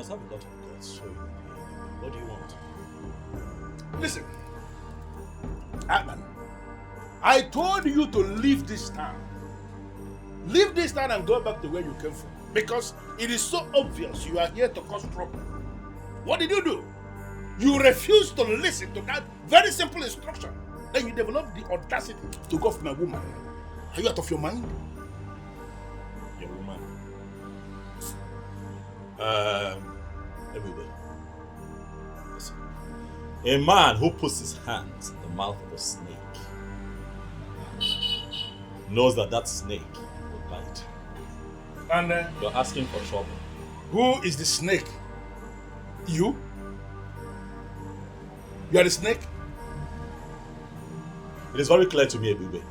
must have a lot of guts. So, what do you want? Listen, Atman, I told you to leave this town. Leave this town and go back to where you came from. Because it is so obvious you are here to cause trouble. What did you do? You refused to listen to that very simple instruction. Then you developed the audacity to go for my woman. Are you out of your mind? Your woman? Everybody. Listen. A man who puts his hands in the mouth of a snake knows that that snake will bite. And you're asking for trouble. Who is the snake? You? You are the snake? It is very clear to me, Ebube,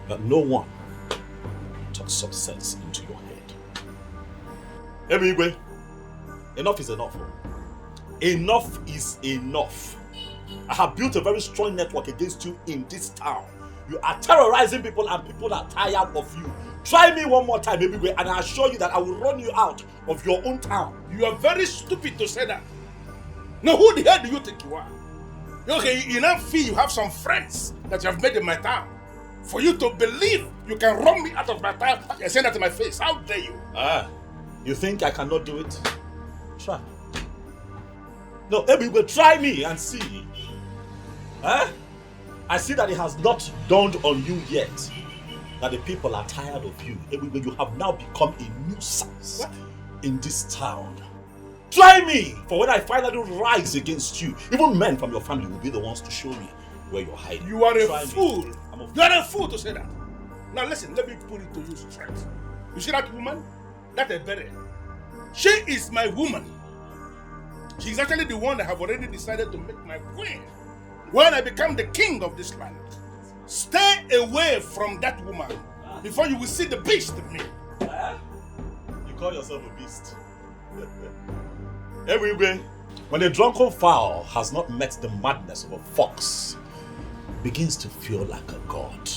that no one talks some sense into your head. Ebube, enough is enough. Enough is enough. I have built a very strong network against you in this town. You are terrorizing people and people are tired of you. Try me one more time, Ebube, and I assure you that I will run you out of your own town. You are very stupid to say that. Now, who the hell do you think you are? Okay, you now feel you have some friends that you have made in my town. For you to believe you can run me out of my town and say that to my face. How dare you? You think I cannot do it? Try. No, Ebube, try me and see. I see that it has not dawned on you yet that the people are tired of you. Ebube, you have now become a nuisance in this town. Try me! For when I finally rise against you, even men from your family will be the ones to show me where you're hiding. You are a fool. You are a fool to say that. Now listen, let me put it to you straight. You see that woman? That Ebere. She is my woman. She's actually the one that have already decided to make my queen when I become the king of this land. Stay away from that woman before you will see the beast in me. You call yourself a beast? Everywhere, when a drunken fowl has not met the madness of a fox, begins to feel like a god,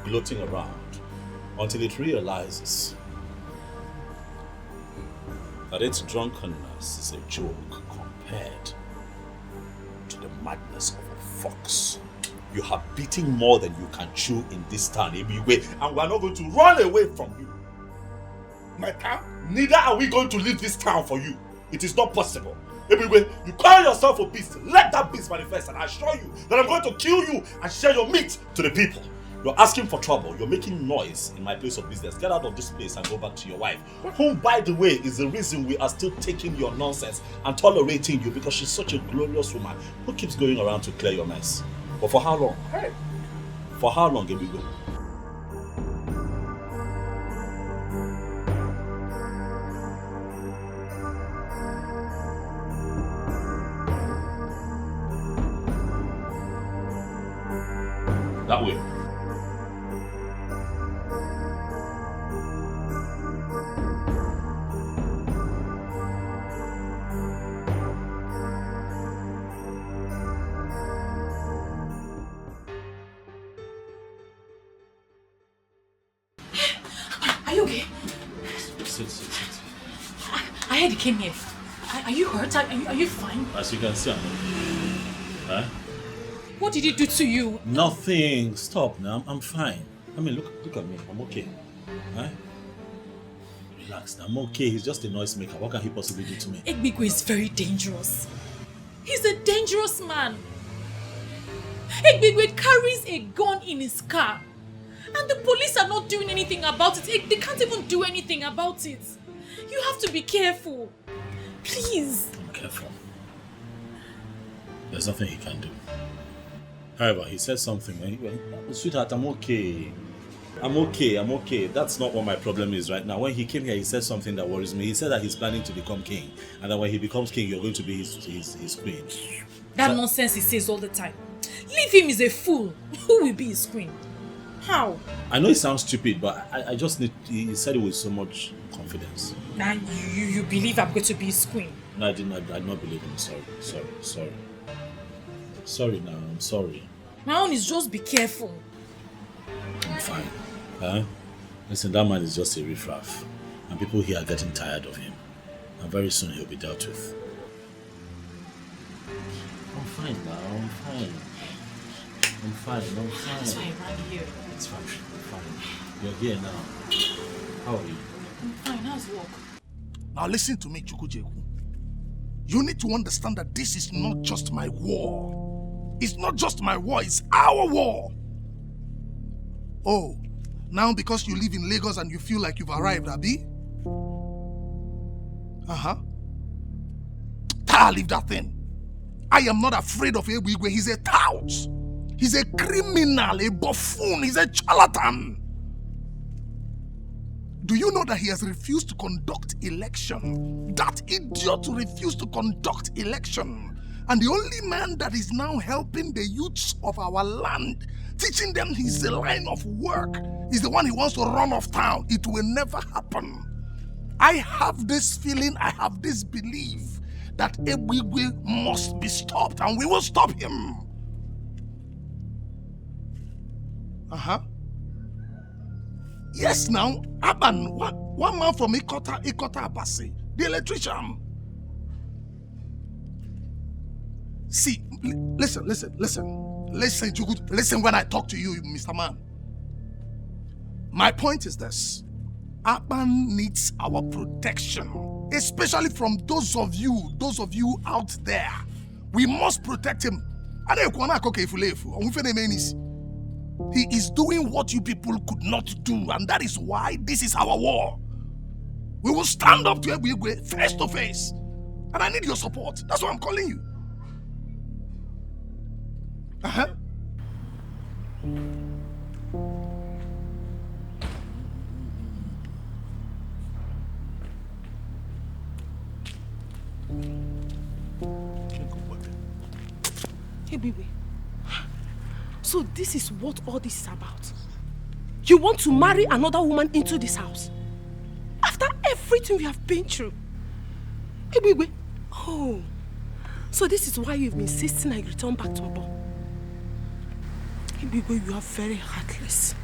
gloating around until it realizes that its drunkenness is a joke compared to the madness of a fox. You have beaten more than you can chew in this town, Ebube, and we are not going to run away from you. My town? Neither are we going to leave this town for you. It is not possible. Ebube, you call yourself a beast. Let that beast manifest, and I assure you that I'm going to kill you and share your meat to the people. You're asking for trouble. You're making noise in my place of business. Get out of this place and go back to your wife, whom, by the way, is the reason we are still taking your nonsense and tolerating you, because she's such a glorious woman who keeps going around to clear your mess. But for how long? Hey. For how long, Ebube? That way. Are you okay? Sit. I heard you came here. Are you hurt? Are you fine? As you can see, I'm okay. Huh? What did he do to you? Nothing. Stop now. I'm fine. I mean, look at me. I'm okay. Huh? Relax. I'm okay. He's just a noisemaker. What can he possibly do to me? Egbigwe is very dangerous. He's a dangerous man. Egbigwe carries a gun in his car. And the police are not doing anything about it. They can't even do anything about it. You have to be careful. Please. I'm careful. There's nothing he can do. However, he said something. Sweetheart, I'm okay. I'm okay. That's not what my problem is right now. When he came here, he said something that worries me. He said that he's planning to become king. And that when he becomes king, you're going to be his queen. That nonsense he says all the time. Leave him, he's a fool. Who will be his queen? How? I know it sounds stupid, but I just need... He said it with so much confidence. Now you believe I'm going to be his queen? No, I did not believe him. Sorry. Sorry now, I'm sorry. My own is just be careful. I'm fine. Huh? Listen, that man is just a riffraff. And people here are getting tired of him. And very soon he'll be dealt with. I'm fine now, I'm fine. That's why I ran here. It's fine, I'm fine. You're here now. How are you? I'm fine. How's work? Now listen to me, Chukwujeku. You need to understand that this is not just my war. It's not just my war, it's our war. Oh, now because you live in Lagos and you feel like you've arrived, Abi? Leave that thing. I am not afraid of Ebigwe. He's a tout. He's a criminal, a buffoon, he's a charlatan. Do you know that he has refused to conduct election? That idiot refused to conduct election. And the only man that is now helping the youths of our land, teaching them his line of work, is the one he wants to run off town. It will never happen. I have this feeling, I have this belief that Ebigwe must be stopped, and we will stop him. Yes, now, Aban, one man from Ikota Abasi, the electrician. See, listen, listen when I talk to you, Mr. Man. My point is this. Aban needs our protection, especially from those of you out there. We must protect him. He is doing what you people could not do, and that is why this is our war. We will stand up to Ebigwe face to face, and I need your support. That's why I'm calling you. Hey, baby. So this is what all this is about. You want to marry another woman into this house? After everything we have been through? Hey, baby. Oh. So this is why you've been insisting I return back to Abo. Hey, baby, you are very heartless.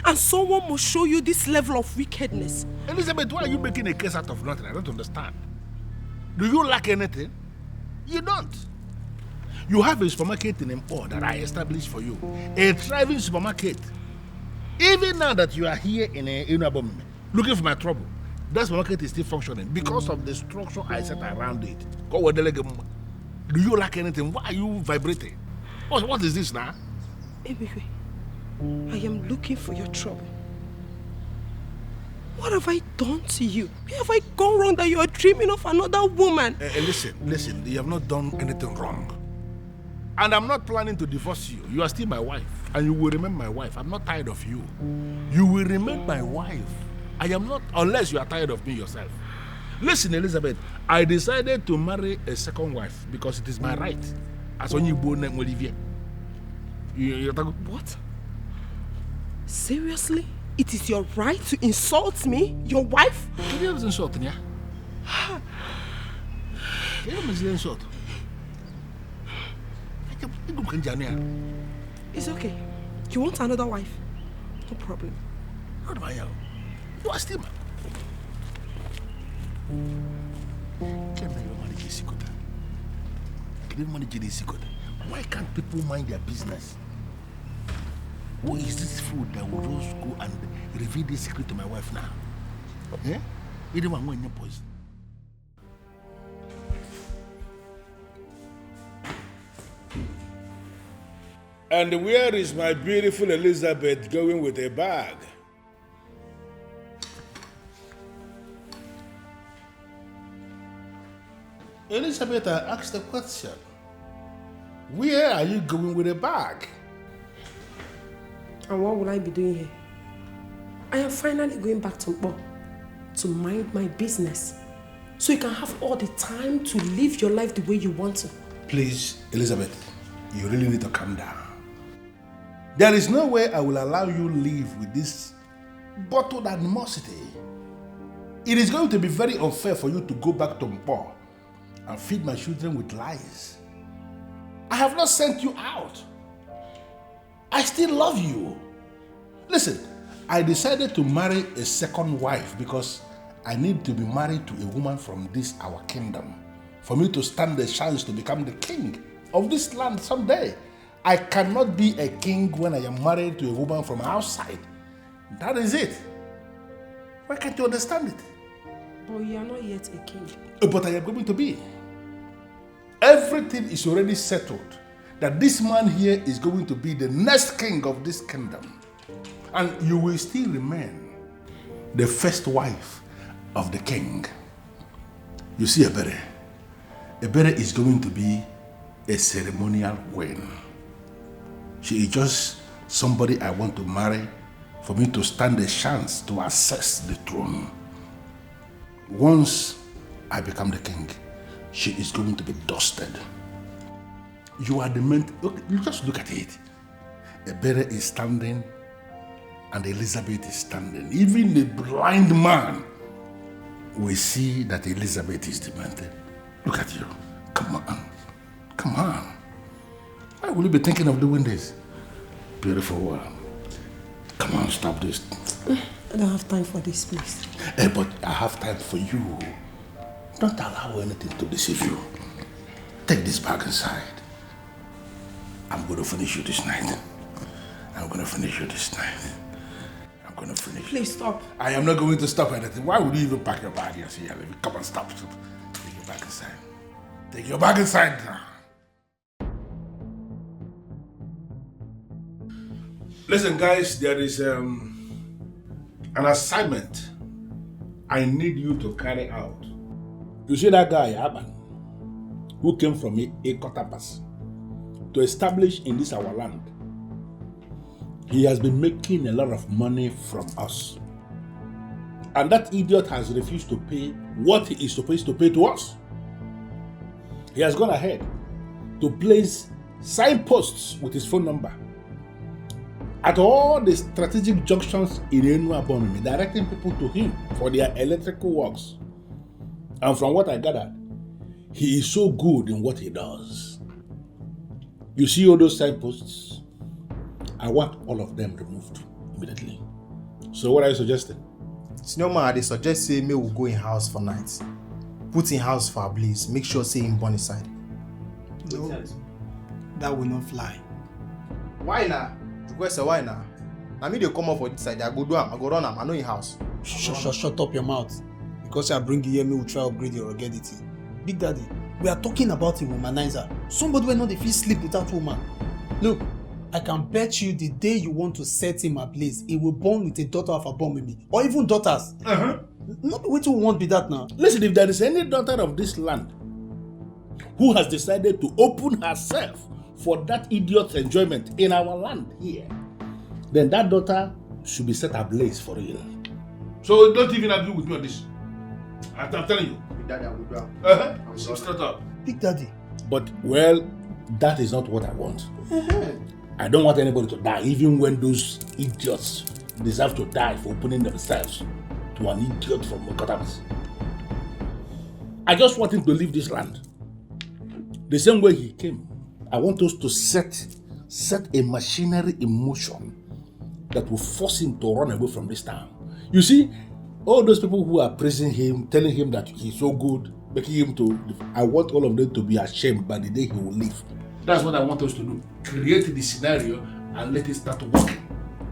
And someone must show you this level of wickedness. Elizabeth, why are you making a case out of nothing? I don't understand. Do you lack anything? You don't. You have a supermarket in Mpo that I established for you. A thriving supermarket. Even now that you are here in Abomime, looking for my trouble, that supermarket is still functioning because of the structure I set around it. Do you lack anything? Why are you vibrating? What is this now? Ebigwe, I am looking for your trouble. What have I done to you? Where have I gone wrong that you are dreaming of another woman? Listen, you have not done anything wrong. And I'm not planning to divorce you. You are still my wife. And you will remain my wife. I'm not tired of you. You will remain my wife. I am not, unless you are tired of me yourself. Listen, Elizabeth, I decided to marry a second wife because it is my right. As when you born Olivier. What? Seriously? It is your right to insult me? Your wife? Can you insult me? Insult. It's okay. You want another wife? No problem. What about you? You are still why can't people mind their business? Who is this fool that will just go and reveal this secret to my wife now? Eh? You don't want your poison. And where is my beautiful Elizabeth going with a bag? Elizabeth, I asked the question. Where are you going with a bag? And what will I be doing here? I am finally going back to Mpo to mind my business, so you can have all the time to live your life the way you want to. Please, Elizabeth, you really need to calm down. There is no way I will allow you live with this bottled animosity. It is going to be very unfair for you to go back to Mpo and feed my children with lies. I have not sent you out. I still love you. Listen, I decided to marry a second wife because I need to be married to a woman from this our kingdom for me to stand the chance to become the king of this land someday. I cannot be a king when I am married to a woman from outside. That is it. Why can't you understand it? But you are not yet a king. But I am going to be. Everything is already settled that this man here is going to be the next king of this kingdom. And you will still remain the first wife of the king. You see, Ebere is going to be a ceremonial queen. She is just somebody I want to marry for me to stand a chance to access the throne. Once I become the king, she is going to be dusted. You are the man. Look, you just look at it. Ebere is standing and Elizabeth is standing. Even the blind man will see that Elizabeth is demented. Look at you. Come on. Come on. Why will you be thinking of doing this? Beautiful world. Come on, stop this. I don't have time for this, please. But I have time for you. Don't allow anything to deceive you. Take this bag inside. I'm going to finish you this night. I'm going to finish you this night. I'm going to finish you. Please stop. I am not going to stop anything. Why would you even pack your bag here? See, come on, stop. Take your bag inside. Take your bag inside now. Listen, guys, there is an assignment I need you to carry out. You see that guy, Aban, who came from Ekotapas to establish in this our land. He has been making a lot of money from us. And that idiot has refused to pay what he is supposed to pay to us. He has gone ahead to place signposts with his phone number at all the strategic junctions in Enuabonimi, directing people to him for their electrical works. And from what I gathered, he is so good in what he does. You see all those signposts? I want all of them removed immediately. So what are you suggesting? Senior man, they suggest say me will go in house for night. Put in house for a blaze. Make sure say him born inside. No, that will not fly. Why now? Why now? I mean they come up for this side. I go do am. I go run am. I know in house. Shut up your mouth. Because I bring you here, me will try to upgrade your ruggedity. Big Daddy, we are talking about a womanizer. Somebody will not if he sleep without woman. Look, I can bet you the day you want to set him ablaze, he will born with a daughter of a born with me. Or even daughters. Not the way to want be that now. Listen, if there is any daughter of this land who has decided to open herself for that idiot's enjoyment in our land here, then that daughter should be set ablaze for real. So don't even agree with me on this. I'm telling you. Big Daddy, I will do am. Straight up. Big Daddy. But, well, that is not what I want. I don't want anybody to die, even when those idiots deserve to die for opening themselves to an idiot from Mokotabas. I just want him to leave this land. The same way he came. I want us to set a machinery in motion that will force him to run away from this town. You see, all those people who are praising him, telling him that he's so good, making him to, I want all of them to be ashamed by the day he will leave. That's what I want us to do. Create the scenario and let it start working.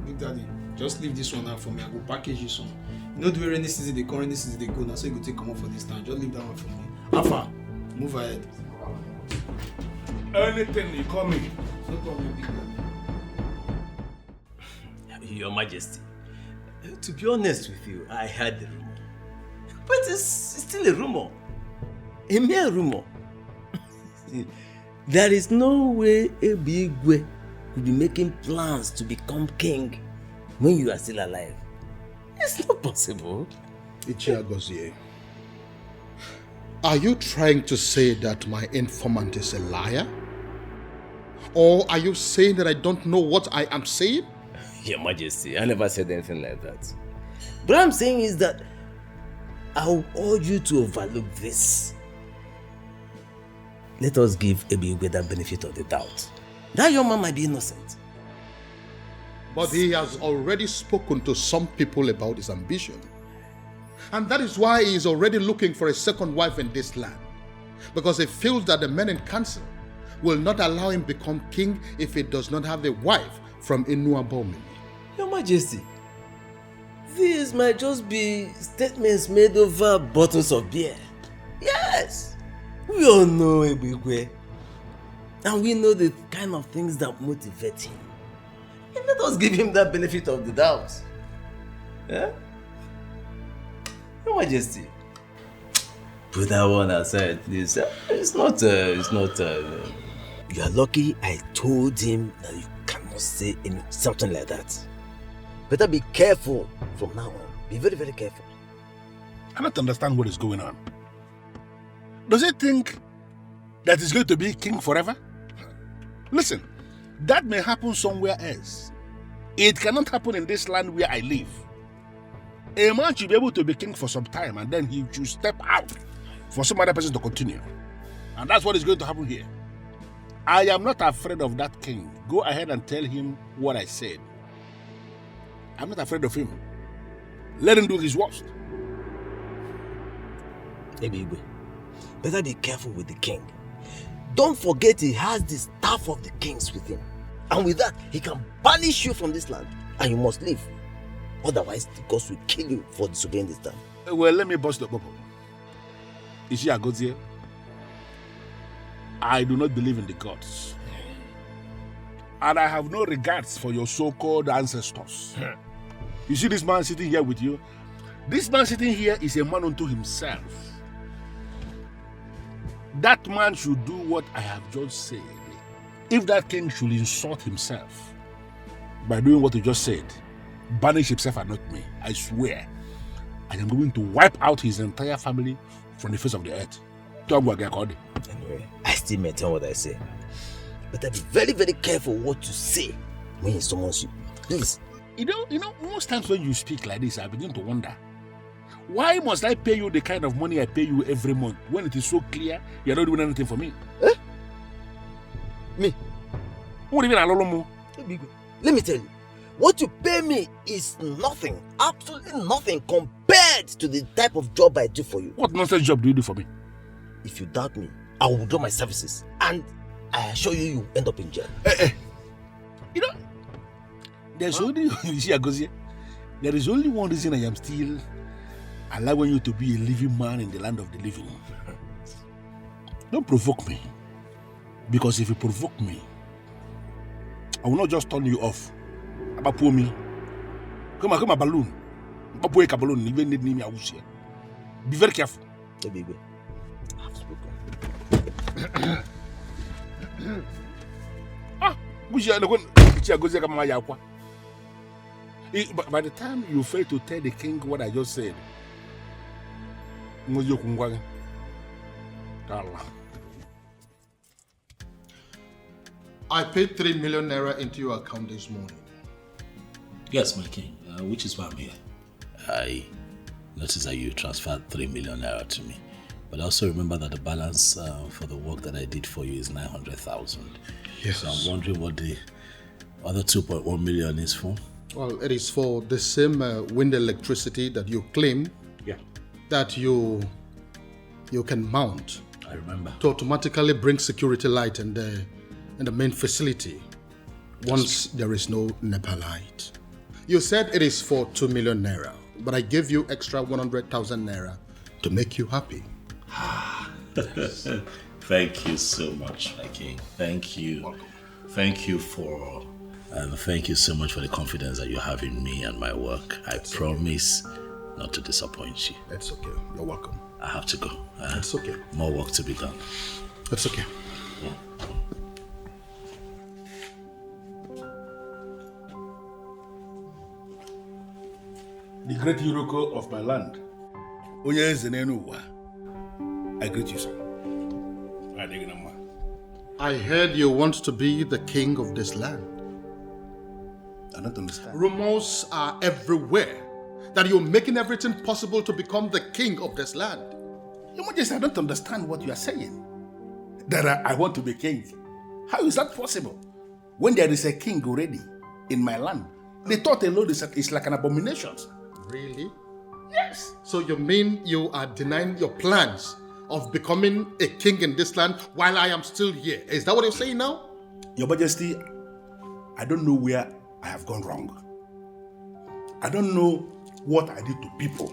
Big Daddy, just leave this one out for me. I will package you some. You know the way rainy season they come, rainy season they go. Now so you go take come up for this time. Just leave that one for me. Alpha, move ahead. Anything you call me. No problem, Big Daddy. Your Majesty, to be honest with you, I heard the rumor. But it's still a rumor. A mere rumor. There is no way a big way could be making plans to become king when you are still alive. It's not possible. Ichiagozie, are you trying to say that my informant is a liar? Or are you saying that I don't know what I am saying? Your Majesty, I never said anything like that. What I'm saying is that I will urge you to overlook this. Let us give Ebigwe the benefit of the doubt. That young man might be innocent. But he has already spoken to some people about his ambition. And that is why he is already looking for a second wife in this land. Because he feels that the men in council will not allow him become king if he does not have a wife from Inuabomini. Your Majesty, these might just be statements made over bottles of beer. Yes, we all know Ebigwe. And we know the kind of things that motivate him. And let us give him that benefit of the doubt. Yeah? Your Majesty, put that one aside, please. It's not. You are lucky I told him that you cannot say something like that. Better be careful from now on. Be very, very careful. I don't understand what is going on. Does he think that he's going to be king forever? Listen, that may happen somewhere else. It cannot happen in this land where I live. A man should be able to be king for some time and then he should step out for some other person to continue. And that's what is going to happen here. I am not afraid of that king. Go ahead and tell him what I said. I'm not afraid of him. Let him do his worst. Ebigwe, better be careful with the king. Don't forget he has the staff of the kings with him. And with that, he can banish you from this land. And you must leave. Otherwise, the gods will kill you for disobeying this time. Well, let me bust the bubble. Is she a god here? I do not believe in the gods. And I have no regards for your so-called ancestors. You see this man sitting here with you? This man sitting here is a man unto himself. That man should do what I have just said. If that king should insult himself by doing what he just said, banish himself and not me, I swear, I am going to wipe out his entire family from the face of the earth. Anyway, I still maintain what I say. But be very, very careful what you say when he summons you. Please. You know, most times when you speak like this, I begin to wonder, why must I pay you the kind of money I pay you every month when it is so clear you're not doing anything for me? Eh? Me? What do you mean? Let me tell you, what you pay me is nothing, absolutely nothing compared to the type of job I do for you. What nonsense job do you do for me? If you doubt me, I will withdraw my services and I assure you, you end up in jail. You know, there's only, you see, Agozie, there is only one reason I am still allowing you to be a living man in the land of the living. Don't provoke me. Because if you provoke me, I will not just turn you off. About poor me. Come on, balloon. About balloon, even need me. Be very careful. Hey, baby. I've spoken. By the time you fail to tell the king what I just said, I paid 3 million naira into your account this morning. Yes, my king, which is why I'm here. I noticed that you transferred 3 million naira to me. But also remember that the balance for the work that I did for you is 900,000. Yes. So I'm wondering what the other 2.1 million is for. Well, it is for the same wind electricity that you claim that you can mount. I remember. To automatically bring security light in the main facility once there is no NEPA light. You said it is for 2 million naira, but I gave you extra 100,000 naira to make you happy. Thank you so much, my king. Thank you. Welcome. Thank you thank you so much for the confidence that you have in me and my work. I promise not to disappoint you. It's okay. You're welcome. I have to go. It's okay. More work to be done. It's okay. The great Yuroko of my land, I greet you, sir. I heard you want to be the king of this land. I don't understand. Rumors are everywhere that you're making everything possible to become the king of this land. Your Majesty, I don't understand what you are saying. That I want to be king. How is that possible? When there is a king already in my land The thought alone is like an abomination. Really? Yes. So you mean you are denying your plans of becoming a king in this land while I am still here? Is that what you're saying now? Your Majesty, I don't know where I have gone wrong. I don't know what I did to people.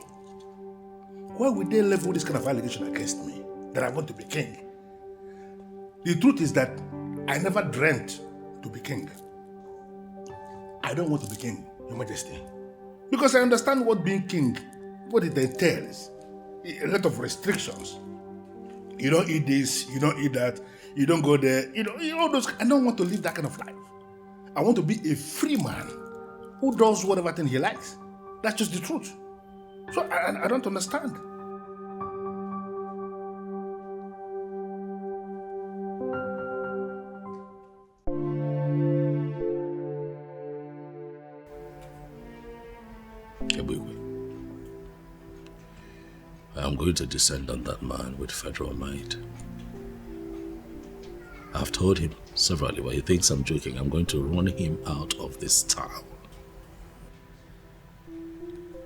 Why would they level this kind of allegation against me that I want to be king? The truth is that I never dreamt to be king. I don't want to be king, Your Majesty. Because I understand what being king, what it entails. A lot of restrictions. You don't eat this, you don't eat that, you don't go there, all those. I don't want to live that kind of life. I want to be a free man who does whatever thing he likes. That's just the truth. So I don't understand. I'm going to descend on that man with federal might. I've told him severally, but he thinks I'm joking. I'm going to run him out of this town.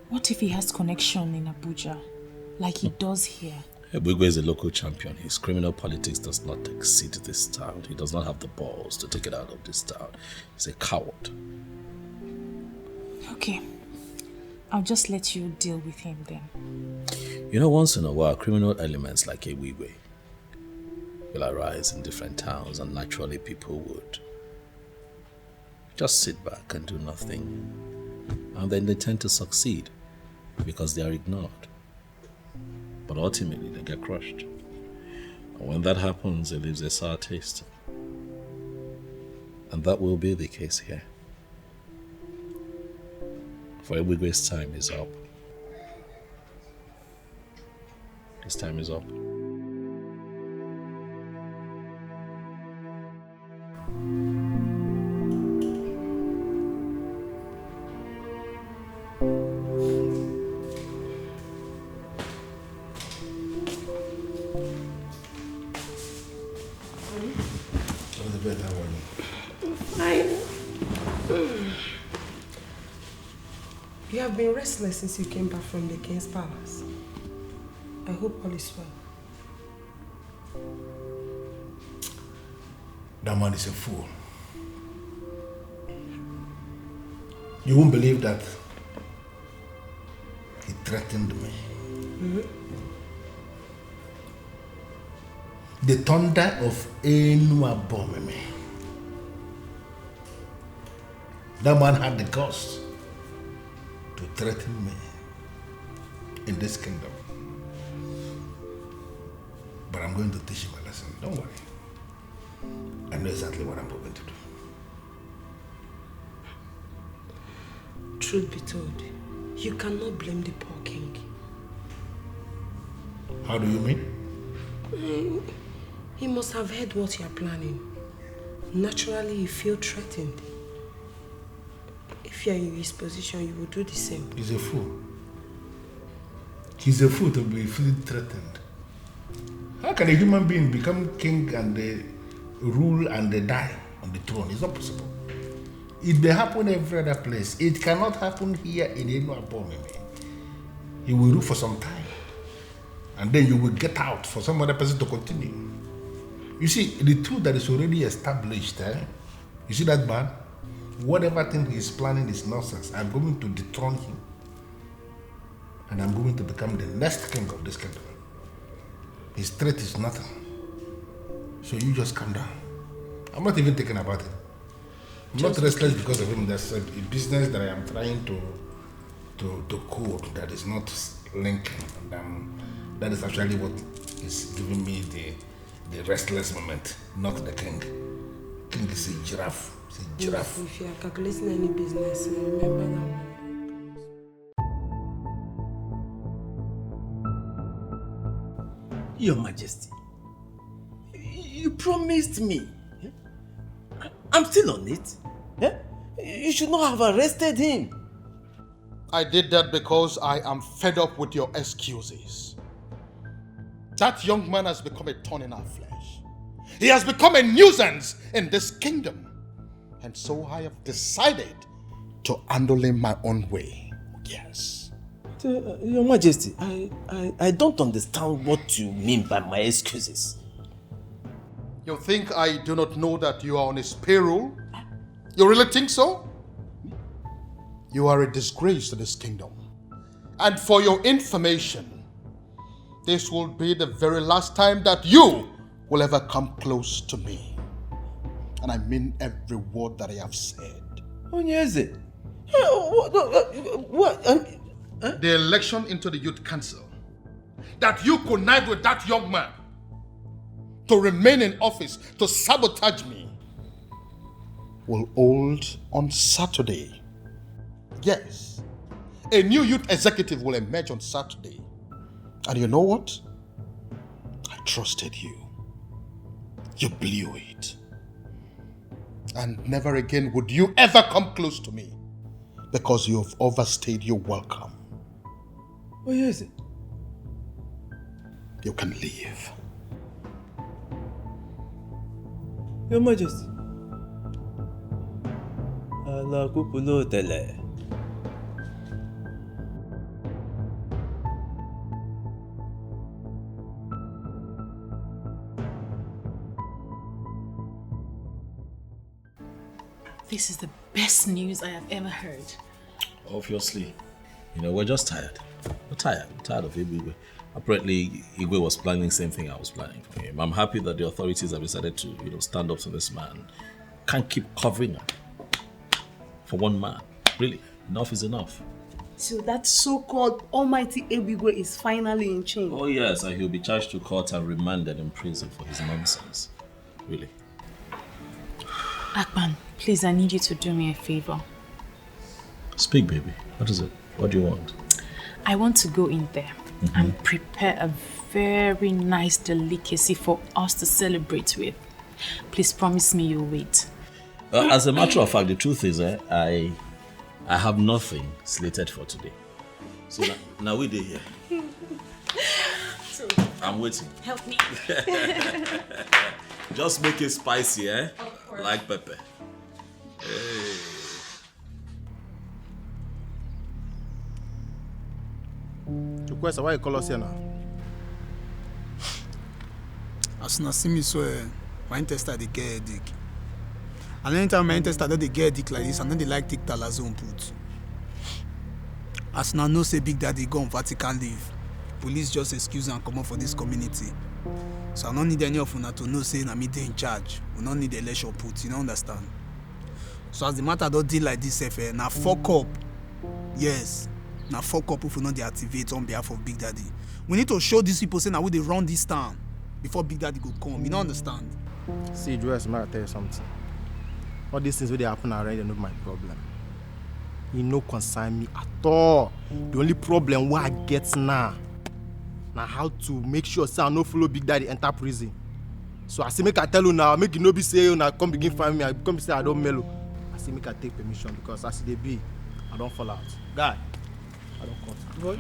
What if he has connection in Abuja, like he does here? Ebugwe is a local champion. His criminal politics does not exceed this town. He does not have the balls to take it out of this town. He's a coward. Okay. I'll just let you deal with him then. You know, once in a while, criminal elements like Ebugwe will arise in different towns, and naturally people would just sit back and do nothing. And then they tend to succeed because they are ignored. But ultimately they get crushed. And when that happens, it leaves a sour taste. And that will be the case here. For Ebugwe's time is up. His time is up. You have been restless since you came back from the king's palace. I hope all is well. That man is a fool. You won't believe that he threatened me. Mm-hmm. The thunder of Enu Abomeme. That man had the guts to threaten me in this kingdom. But I'm going to teach him a lesson. Don't worry. I know exactly what I'm going to do. Truth be told, you cannot blame the poor king. How do you mean? He must have heard what you are planning. Naturally, you feel threatened. If you are in his position, you will do the same. He's a fool. He's a fool to be feeling threatened. How can a human being become king and rule and die on the throne? It's not possible. It may happen every other place. It cannot happen here in Enu Abomeme. He will rule for some time. And then you will get out for some other person to continue. You see, the truth that is already established, you see that man? Whatever thing he's planning is nonsense. I'm going to dethrone him. And I'm going to become the next king of this kingdom. His threat is nothing. So you just calm down. I'm not even thinking about it. I'm not restless because of him. There's a business that I am trying to code that is not linking. And that is actually what is giving me the restless moment, not the king. King is a giraffe. It's a giraffe. If you are calculating any business, remember that. Your Majesty, you promised me. I'm still on it. You should not have arrested him. I did that because I am fed up with your excuses. That young man has become a thorn in our flesh. He has become a nuisance in this kingdom. And so I have decided to handling my own way. Yes. Your Majesty, I don't understand what you mean by my excuses. You think I do not know that you are on his payroll? You really think so? You are a disgrace to this kingdom. And for your information, this will be the very last time that you will ever come close to me. And I mean every word that I have said. Onyeze, what? The election into the youth council, that you connived with that young man to remain in office, to sabotage me, will hold on Saturday. Yes, a new youth executive will emerge on Saturday. And you know what? I trusted you. You blew it. And never again would you ever come close to me, because you have overstayed your welcome. Oh, yes. You can leave. Your Majesty. Allah kupulo tele. This is the best news I have ever heard. Obviously. You know, we're just tired. We're tired. We're tired of Igwe. Apparently, Igwe was planning the same thing I was planning for him. I'm happy that the authorities have decided to, stand up to this man. Can't keep covering up for one man. Really, enough is enough. So that so-called almighty Ebigwe is finally in chain. Oh yes, and he'll be charged to court and remanded in prison for his nonsense. Really. Akpan, please, I need you to do me a favor. Speak, baby. What is it? What do you want? I want to go in there and prepare a very nice delicacy for us to celebrate with. Please promise me you'll wait. As a matter of fact, the truth is, I have nothing slated for today. So now we're here. So, I'm waiting. help me. Just make it spicy, eh? Like pepper. Hey. Request, why you call us here now? As soon as see me so, my intestine they get headache. And anytime my intestine they get headache like this, and then they like take talazone put. As now no say Big Daddy go on Vatican leave. Police just excuse and come up for this community. So I don't need any of una to know say na me dey in charge. We don't need election put, you don't understand? So as the matter don't deal like this, now fuck up. Yes. Now fuck up if we not deactivate on behalf of Big Daddy. We need to show these people say now we they run this town before Big Daddy go come. You don't understand? See, Joyce, may I tell you something? All these things where they happen already are not my problem. You no concern me at all. The only problem what I get now how to make sure say I no follow Big Daddy enter prison. So I say make I tell you now, make you no be say you now come begin find me, I come say I don't mellow. I say make I take permission because as they be, I don't fall out. Guy, I don't cut. Boy.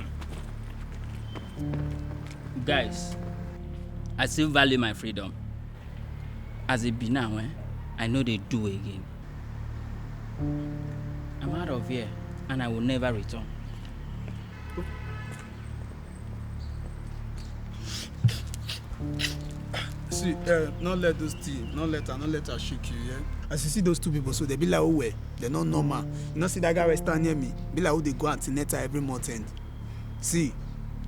Guys, I still value my freedom. As it be now, I know they do again. I'm out of here and I will never return. See, not let those things, not let her shake you, yeah? As you see those two people, so they be like, oh, well, they're not normal. You know, see that guy right stand near me, be like, oh, they go antenatal every month end. See,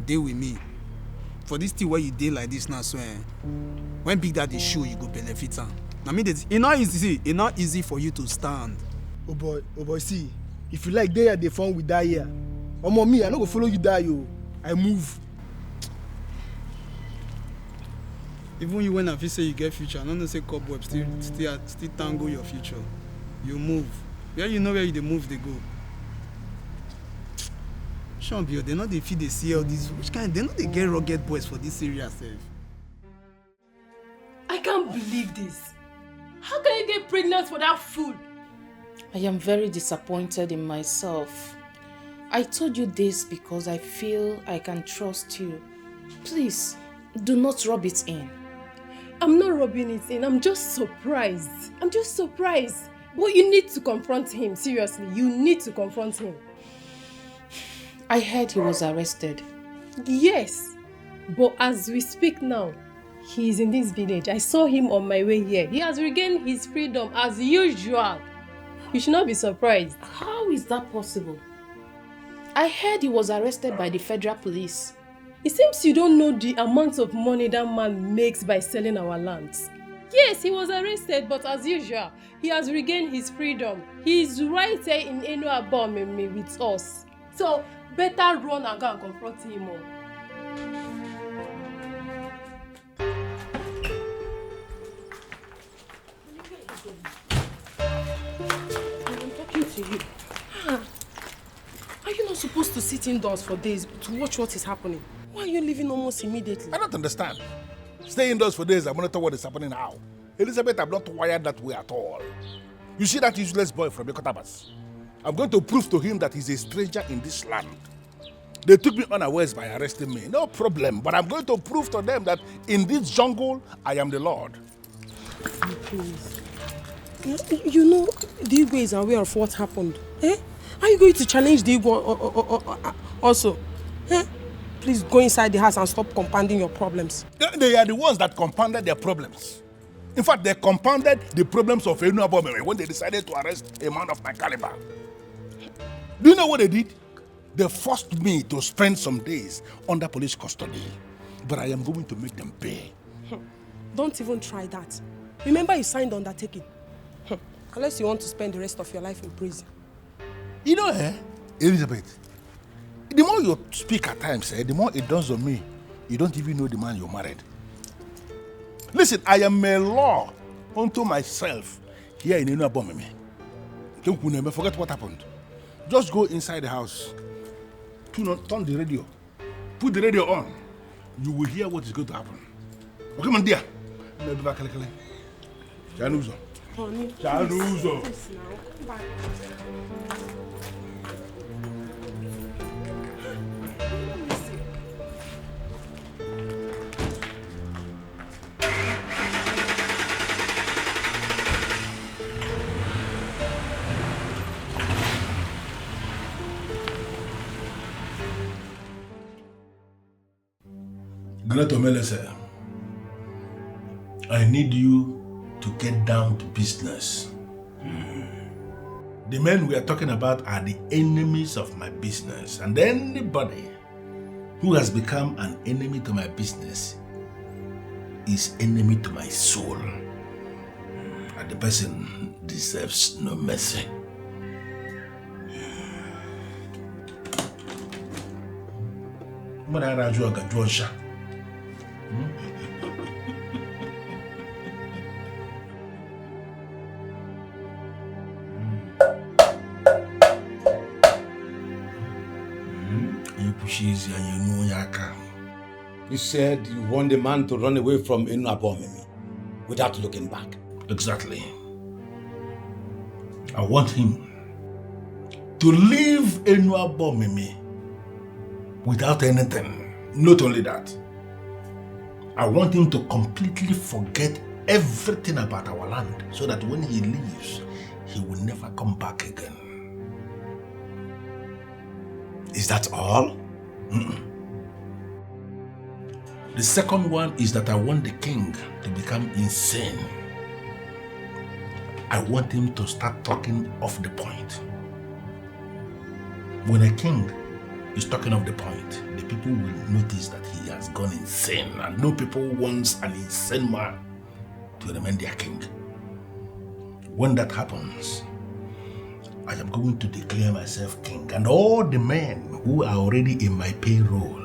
deal with me. For this thing where you deal like this now, so when Big Daddy show, you go benefit am. I mean, it's not easy for you to stand. Oh boy, see, if you like there, the fun with that here. Omo me, I no go follow you die, yo. I move. Even you when I feel say you get future, I don't know say cobweb still tangle your future. You move. Where you know where you they move, they go. Shambio, they know they feed they see all these. Which kind? They know they get rugged boys for this area, self. I can't believe this. How can you get pregnant for that fool? I am very disappointed in myself. I told you this because I feel I can trust you. Please, do not rub it in. I'm not rubbing it in. I'm just surprised. But you need to confront him, seriously. You need to confront him. I heard he was arrested. Yes, but as we speak now, he is in this village. I saw him on my way here. He has regained his freedom as usual. You should not be surprised. How is that possible? I heard he was arrested by the federal police. It seems you don't know the amount of money that man makes by selling our lands. Yes, he was arrested, but as usual, he has regained his freedom. He is right here in Ini Edo with us. So, better run and go and confront him all. I'm talking to you. Are you not supposed to sit indoors for days to watch what is happening? Why are you leaving almost immediately? I don't understand. Stay indoors for days and monitor what is happening now. Elizabeth, I'm not wired that way at all. You see that useless boy from Yokotabas? I'm going to prove to him that he's a stranger in this land. They took me unawares by arresting me. No problem. But I'm going to prove to them that in this jungle, I am the Lord. Please. You know, the Igwe is aware of what happened. Eh? Are you going to challenge the Igwe also? Eh? Please go inside the house and stop compounding your problems. They are the ones that compounded their problems. In fact, they compounded the problems of Ini Edo when they decided to arrest a man of my caliber. Do you know what they did? They forced me to spend some days under police custody. But I am going to make them pay. Don't even try that. Remember you signed undertaking. Unless you want to spend the rest of your life in prison. You know, Elizabeth, the more you speak at times, the more it dawns on me, you don't even know the man you married. Listen, I am a law unto myself here in Ini Edo. Forget what happened. Just go inside the house, turn the radio, put the radio on. You will hear what is going to happen. Okay, man, dear. Chanuzo. Chanuzo. Melese, I need you to get down to business. The men we are talking about are the enemies of my business, and anybody who has become an enemy to my business is enemy to my soul, and the person deserves no mercy. You said you want the man to run away from Ini Edo without looking back. Exactly. I want him to leave Ini Edo without anything. Not only that, I want him to completely forget everything about our land so that when he leaves, he will never come back again. Is that all? The second one is that I want the king to become insane. I want him to start talking off the point. When a king is talking off the point, the people will notice that he has gone insane, and no people wants an insane man to remain their king. When that happens, I am going to declare myself king, and all the men who are already in my payroll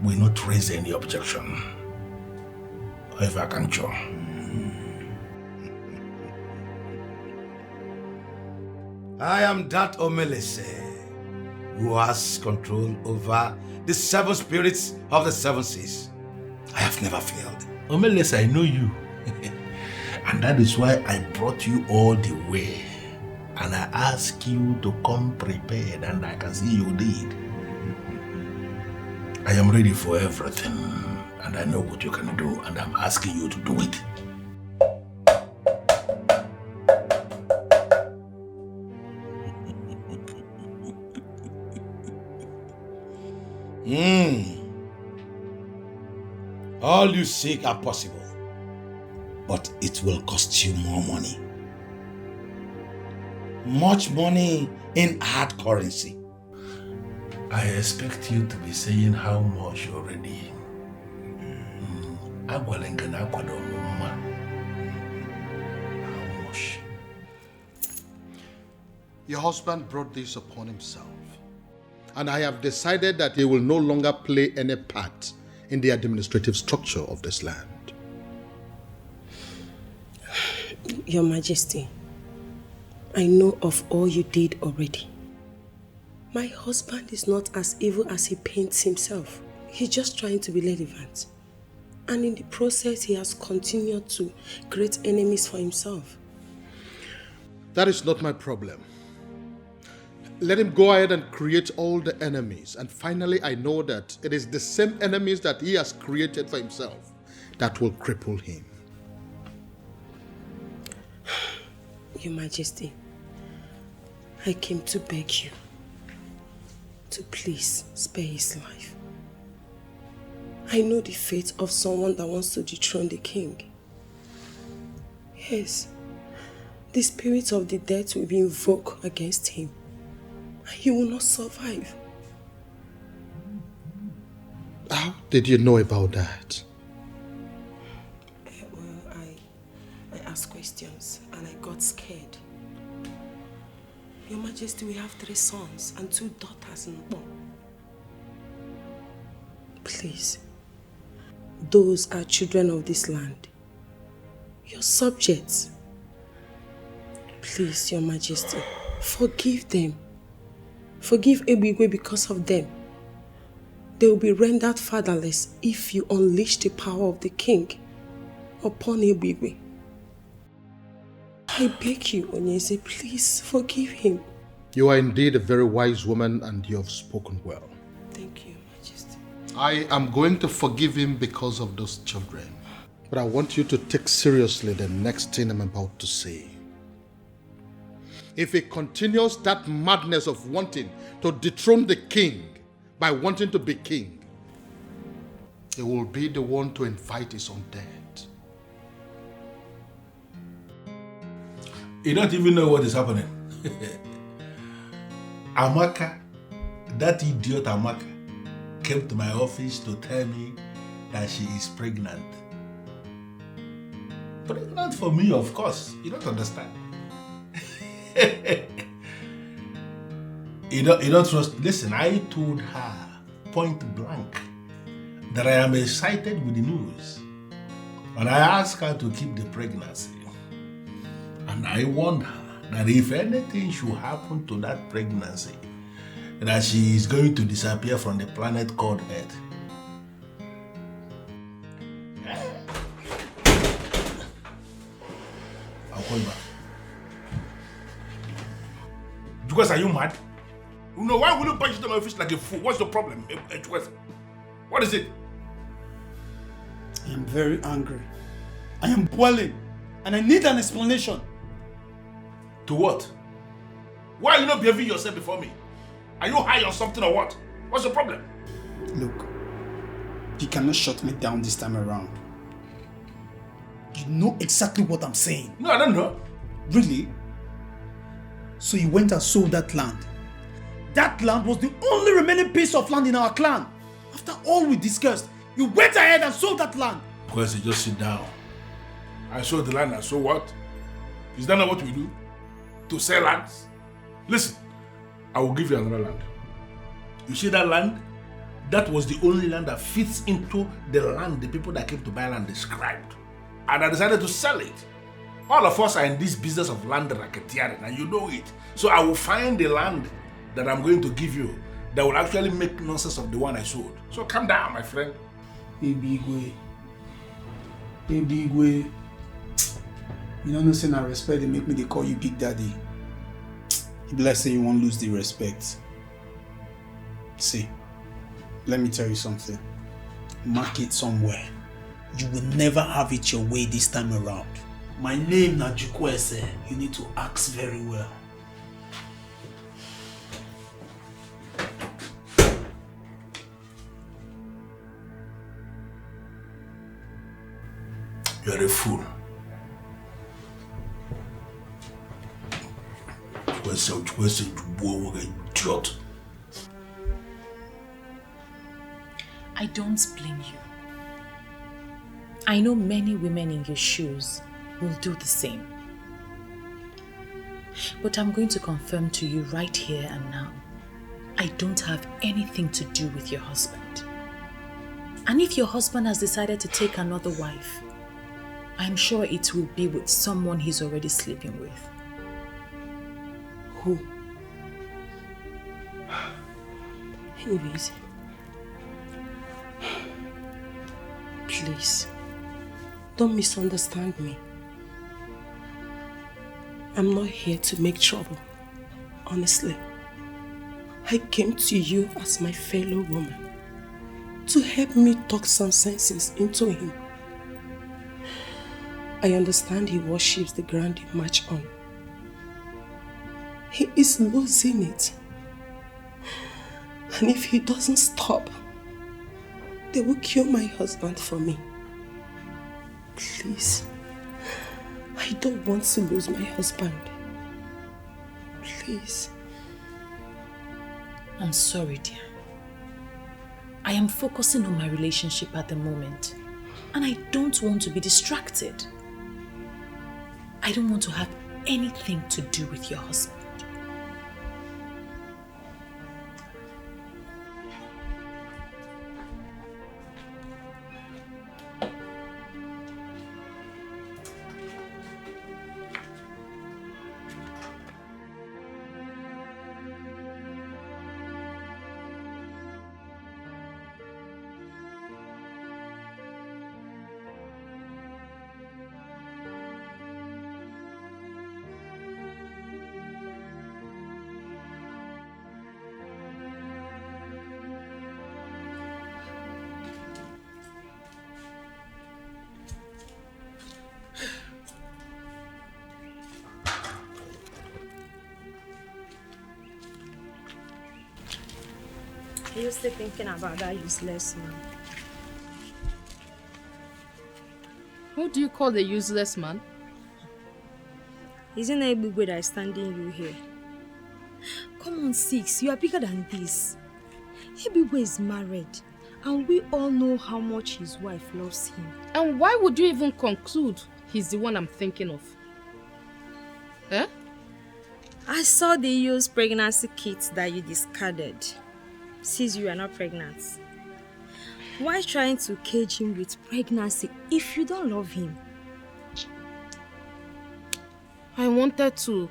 will not raise any objection. If I can show. I am that Omelese who has control over the 7 spirits of the 7 seas. I have never failed. Omelese, I know you. And that is why I brought you all the way. And I asked you to come prepared, and I can see you did. I am ready for everything, and I know what you can do, and I'm asking you to do it. All you seek are possible, but it will cost you more money. Much money in hard currency. I expect you to be saying how much already. How much? Your husband brought this upon himself. And I have decided that he will no longer play any part in the administrative structure of this land. Your Majesty, I know of all you did already. My husband is not as evil as he paints himself. He's just trying to be relevant. And in the process, he has continued to create enemies for himself. That is not my problem. Let him go ahead and create all the enemies. And finally, I know that it is the same enemies that he has created for himself that will cripple him. Your Majesty, I came to beg you to please spare his life. I know the fate of someone that wants to dethrone the king. Yes, the spirit of the dead will be invoked against him, and he will not survive. How did you know about that? Well, I asked questions and I got scared. Your Majesty, we have 3 sons and 2 daughters in law. Please, those are children of this land, your subjects. Please, Your Majesty, forgive them. Forgive Ebigwe because of them. They will be rendered fatherless if you unleash the power of the king upon Ebigwe. I beg you, Onyeze, please forgive him. You are indeed a very wise woman and you have spoken well. Thank you, Majesty. I am going to forgive him because of those children. But I want you to take seriously the next thing I'm about to say. If he continues that madness of wanting to dethrone the king by wanting to be king, he will be the one to invite his own death. You don't even know what is happening. Amaka, that idiot Amaka, came to my office to tell me that she is pregnant. Pregnant for me, of course. You don't understand. You don't trust. Listen, I told her point blank that I am excited with the news. And I asked her to keep the pregnancy. And I warned her that if anything should happen to that pregnancy, that she is going to disappear from the planet called Earth. I'll call you back. Because are you mad? No, why will you punch them in my face like a fool? What's the problem? What is it? I am very angry. I am boiling. And I need an explanation. To what? Why are you not behaving yourself before me? Are you high on something or what? What's the problem? Look, you cannot shut me down this time around. You know exactly what I'm saying. No, I don't know. Really? So you went and sold that land. That land was the only remaining piece of land in our clan. After all we discussed, you went ahead and sold that land. Because just sit down. I sold the land and so what? Is that not what we do? To sell lands? Listen, I will give you another land. You see that land? That was the only land that fits into the land the people that came to buy land described. And I decided to sell it. All of us are in this business of land racketeering and you know it. So I will find the land that I'm going to give you that will actually make nonsense of the one I sold. So calm down, my friend. Ebigwe. Ebigwe. You don't know, saying I respect, they make me, they call you Big Daddy. You be like say you won't lose the respect. See, let me tell you something. Mark it somewhere. You will never have it your way this time around. My name na Jukwese. You need to ask very well. You're a fool. Where's the idiot? I don't blame you. I know many women in your shoes will do the same. But I'm going to confirm to you right here and now, I don't have anything to do with your husband. And if your husband has decided to take another wife, I'm sure it will be with someone he's already sleeping with. Who? Anyways, please, don't misunderstand me. I'm not here to make trouble, honestly. I came to you as my fellow woman to help me talk some senses into him. I understand he worships the ground you march on. He is losing it. And if he doesn't stop, they will kill my husband for me. Please, I don't want to lose my husband. Please. I'm sorry, dear. I am focusing on my relationship at the moment, and I don't want to be distracted. I don't want to have anything to do with your husband. Are you still thinking about that useless man? Who do you call the useless man? Isn't it Ebigwe that is standing you here? Come on, Six, you are bigger than this. Ebigwe is married, and we all know how much his wife loves him. And why would you even conclude he's the one I'm thinking of? Eh? I saw the used pregnancy kit that you discarded. Since you are not pregnant. Why trying to cage him with pregnancy if you don't love him? I wanted to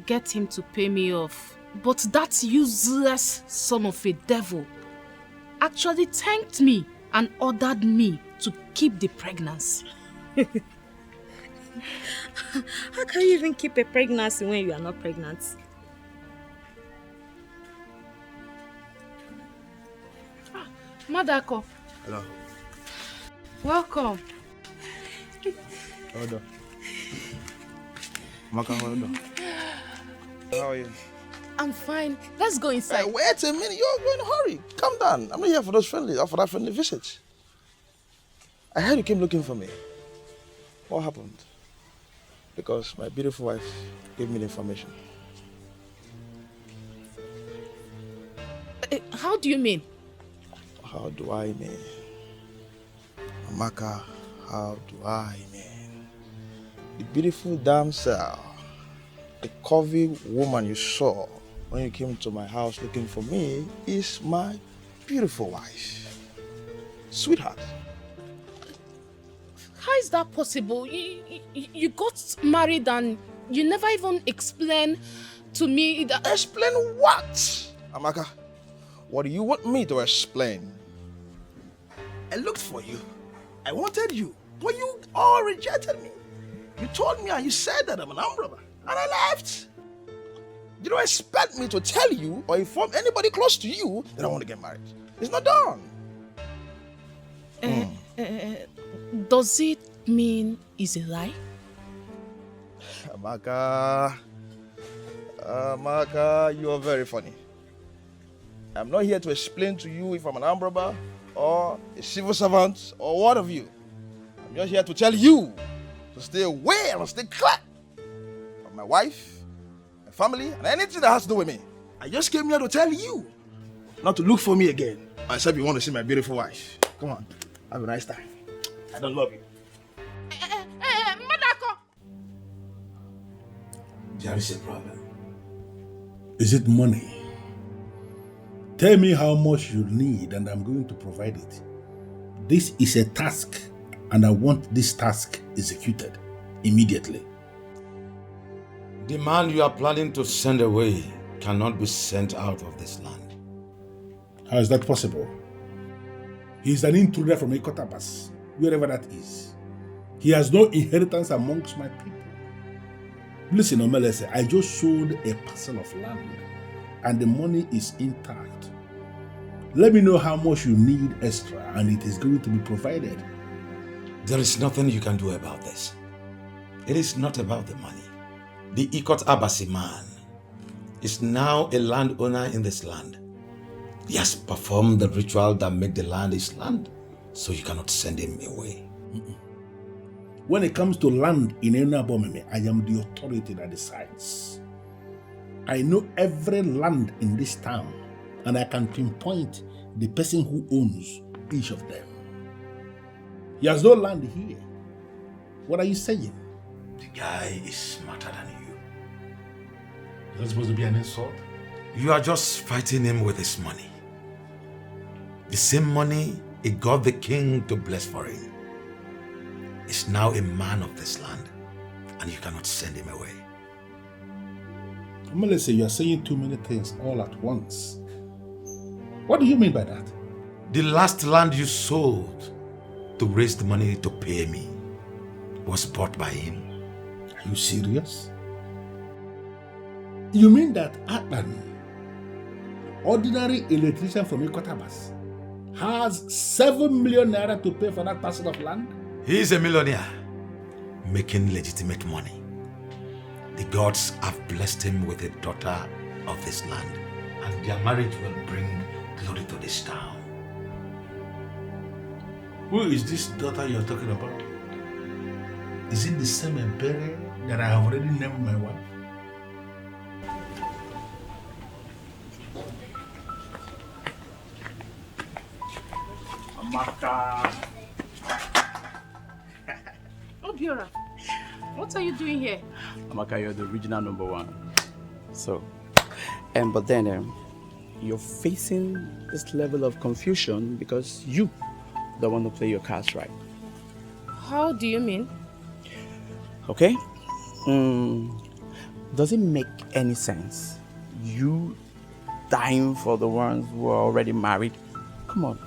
get him to pay me off, but that useless son of a devil actually thanked me and ordered me to keep the pregnancy. How can you even keep a pregnancy when you are not pregnant? Madako. Hello. Welcome. Hold on. Maka, hold on. How are you? I'm fine. Let's go inside. Wait a minute. You're in a hurry. Calm down. I'm not here for those friendly or for that friendly visit. I heard you came looking for me. What happened? Because my beautiful wife gave me the information. How do you mean? How do I mean? Amaka, how do I mean? The beautiful damsel, the curvy woman you saw when you came to my house looking for me is my beautiful wife. Sweetheart. How is that possible? You got married and you never even explained to me that... Explain what? Amaka, what do you want me to explain? I looked for you. I wanted you. But you all rejected me. You told me and you said that I'm an armed robber. And I left. You don't expect me to tell you or inform anybody close to you that I want to get married. It's not done. Does it mean it's a lie? Amaka, you are very funny. I'm not here to explain to you if I'm an armed robber or a civil servant or what of you. I'm I'm just here to tell you to stay away and stay clear of my wife, my family, and anything that has to do with me. I just came here to tell you not to look for me again, except you want to see my beautiful wife. Come on, have a nice time. I don't love you. Madako! There is a problem. Is it money? Tell me how much you need and I'm going to provide it. This is a task and I want this task executed immediately. The man you are planning to send away cannot be sent out of this land. How is that possible? He is an intruder from Ikotabas, wherever that is. He has no inheritance amongst my people. Listen, Omelese, I just sold a parcel of land and the money is intact. Let me know how much you need extra and it is going to be provided. There is nothing you can do about this. It is not about the money. The Ikot Abasi man is now a landowner in this land. He has performed the ritual that makes the land his land, so you cannot send him away. When it comes to land in Enabomeme, I am the authority that decides. I know every land in this town, and I can pinpoint the person who owns each of them. He has no land here. What are you saying? The guy is smarter than you. Is that supposed to be an insult? You are just fighting him with his money. The same money he got the king to bless for him. He's now a man of this land, and you cannot send him away. Melissa, you are saying too many things all at once. What do you mean by that? The last land you sold to raise the money to pay me was bought by him. Are you serious? You mean that Atman, ordinary electrician from Ikotabas, has 7 million naira to pay for that parcel of land? He is a millionaire, making legitimate money. The gods have blessed him with a daughter of this land, and their marriage will bring glory to this town. Who is this daughter you're talking about? Is it the same Ebere that I have already named my wife? Amaka. Obiora, what are you doing here? Amaka, you're the original number one. So, but then you're facing this level of confusion because you don't want to play your cards right. How do you mean? Okay? Does it make any sense? You dying for the ones who are already married? Come on.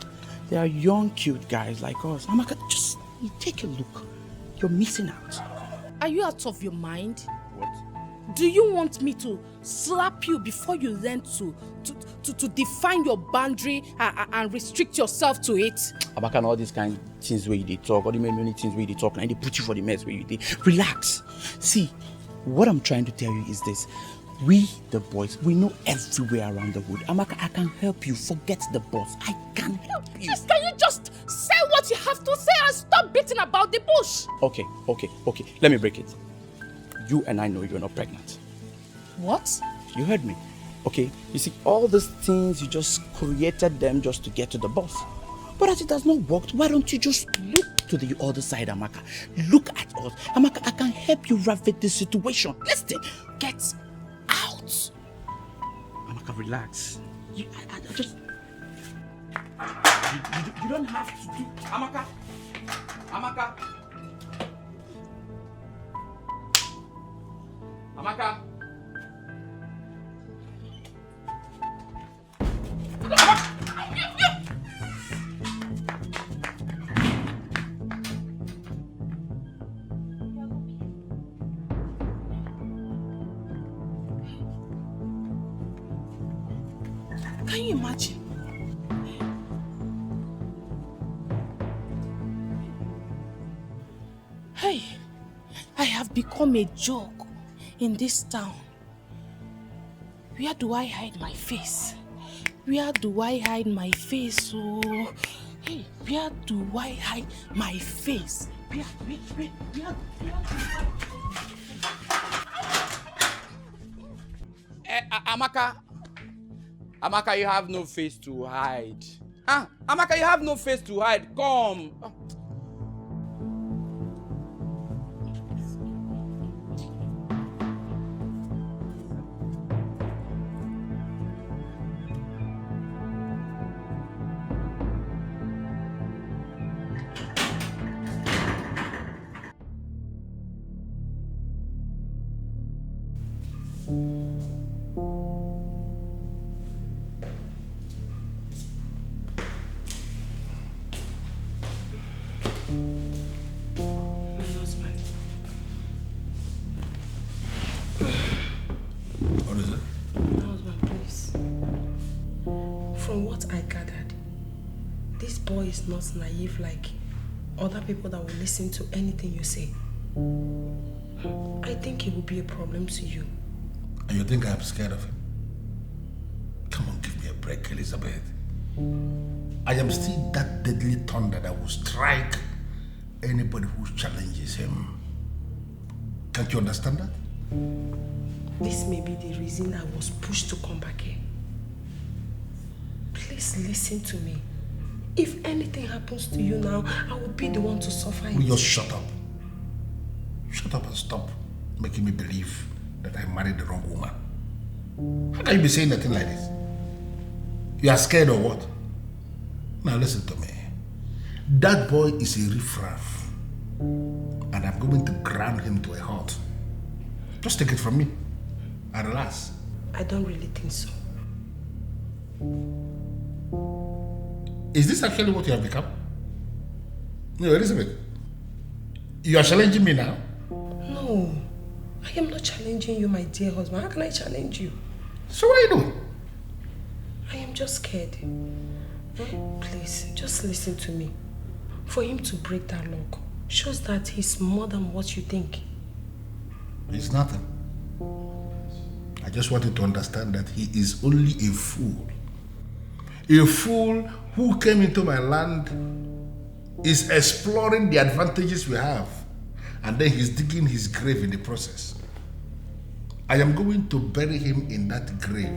They are young, cute guys like us. Amaka, just take a look. You're missing out. Are you out of your mind? What? Do you want me to slap you before you learn to define your boundary and restrict yourself to it? Amaka, and all these kind of things where you did talk, all the many things where you did talk, and they put you for the mess where you did. Relax. See, what I'm trying to tell you is this. We, the boys, we know everywhere around the wood. Amaka, I can help you. Forget the boss. I can help you. Just, can you just say what you have to say and stop beating about the bush? Okay. Let me break it. You and I know you're not pregnant. What? You heard me. Okay, you see, all these things, you just created them just to get to the boss. But as it has not worked, why don't you just look to the other side, Amaka? Look at us. Amaka, I can help you ravage this situation. Listen, get out. Amaka, relax. I just... You don't have to do... Amaka. Amaka. Amaka. Can you imagine? Hey, I have become a joke in this town. Where do I hide my face? Where do I hide my face? Oh, hey, where do I hide my face? Amaka, you have no face to hide. Amaka, you have no face to hide. Come. Is not naive like other people that will listen to anything you say. I think it will be a problem to you. And you think I'm scared of him? Come on, give me a break, Elizabeth. I am still that deadly thunder that will strike anybody who challenges him. Can't you understand that? This may be the reason I was pushed to come back here. Please listen to me. If anything happens to you now, I will be the one to suffer it. Will you just shut up? Shut up and stop making me believe that I married the wrong woman. How can you be saying nothing like this? You are scared or what? Now listen to me. That boy is a riffraff. And I'm going to ground him to a halt. Just take it from me. And relax. I don't really think so. Is this actually what you have become? No, Elizabeth. You are challenging me now? No. I am not challenging you, my dear husband. How can I challenge you? So what are you doing? I am just scared. Please, just listen to me. For him to break that lock shows that he's more than what you think. It's nothing. I just wanted to understand that he is only a fool. A fool who came into my land, is exploring the advantages we have, and then he's digging his grave in the process. I am going to bury him in that grave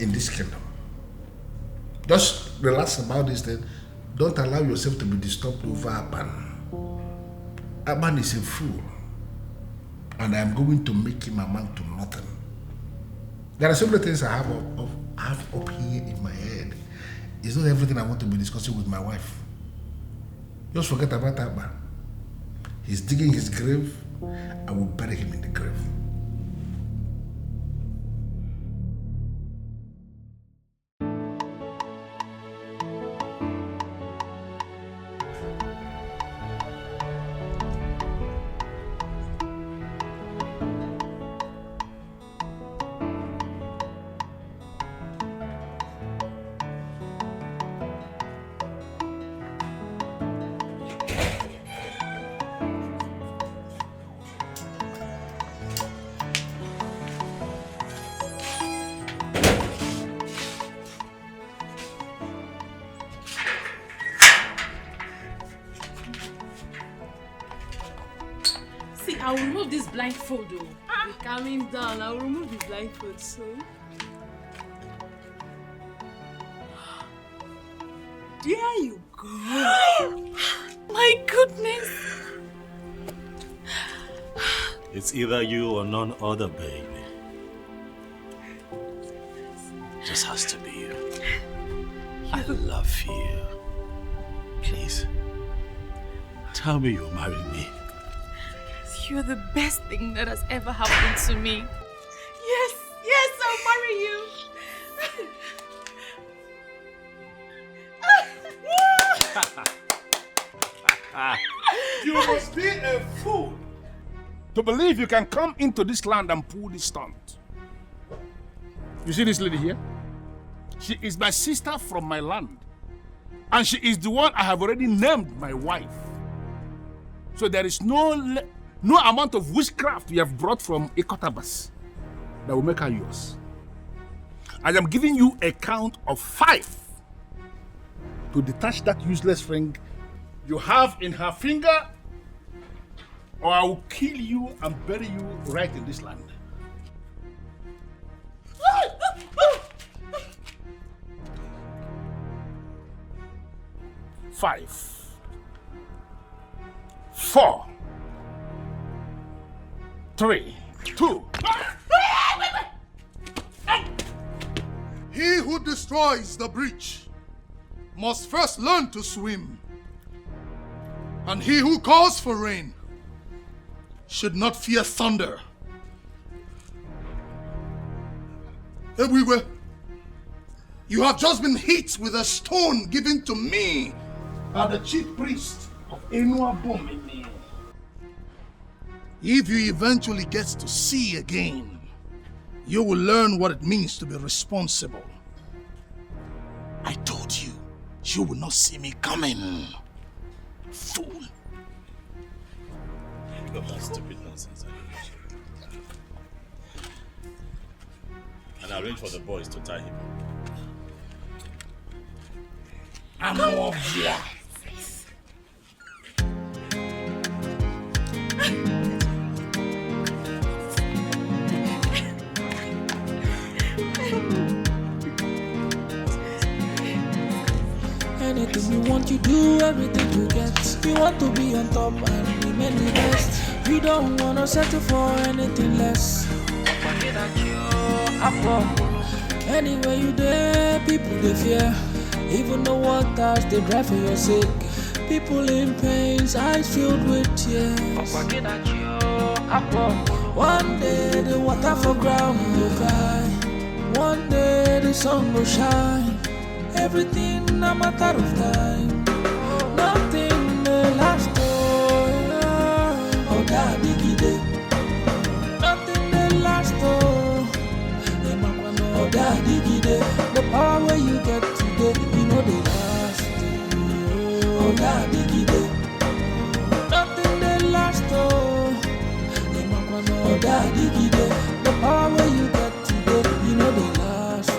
in this kingdom. Just relax about this thing. Don't allow yourself to be disturbed over Aban. Aban is a fool, and I am going to make him amount to nothing. There are so many things I have up here in my head. It's not everything I want to be discussing with my wife. Just forget about that man. He's digging his grave. I will bury him in the grave. I will remove this blindfold though. Be calming down. I will remove the blindfold soon. There you go. My goodness. It's either you or none other, baby. It just has to be you. I love you. Please, tell me you'll marry me. You're the best thing that has ever happened to me. Yes, I'll marry you. You must be a fool to believe you can come into this land and pull this stunt. You see this lady here? She is my sister from my land. And she is the one I have already named my wife. So there is no amount of witchcraft we have brought from Ikotabas that will make her yours. I am giving you a count of 5 to detach that useless ring you have in her finger, or I will kill you and bury you right in this land. 5, 4, 3, 2. He who destroys the breach must first learn to swim. And he who calls for rain should not fear thunder. Everywhere, you have just been hit with a stone given to me by the chief priest of Enuabomene. If you eventually get to see again, you will learn what it means to be responsible. I told you, you will not see me coming. Fool. Look at that stupid nonsense. And arrange for the boys to tie him up. I'm over here. Anything you want, you do, everything you get. You want to be on top and remain the best. You don't wanna settle for anything less. Anywhere you there, people they fear. Even the waters they drive for your sake. People in pains, eyes filled with tears. One day the water for ground will cry. One day the sun will shine. Everything a matter of time. Nothing may last oh God Dikeh. Nothing may last oh God Dikeh. The power where you get today, you know they last oh God Dikeh. Nothing may last oh God Dikeh. The power where you get today, you know they last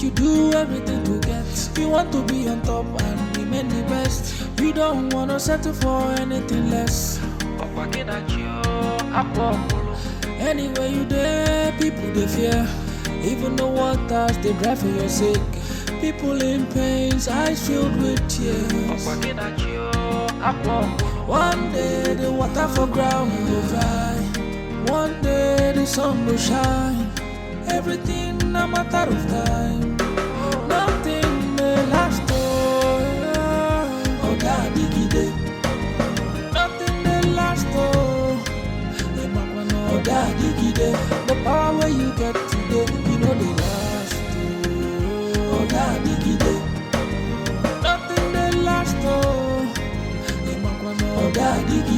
you do everything to get. You want to be on top and remain the best. You don't wanna settle for anything less. Anywhere you there, people they fear. Even the waters they drive for your sake. People in pains, eyes filled with tears. One day the water for ground will dry. One day the sun will shine. Everything a matter of time. Nothing may last oh God Dikeh. Nothing may last oh God Dikeh. The power where you get today, you know they last oh God Dikeh. Nothing may last oh God Dikeh.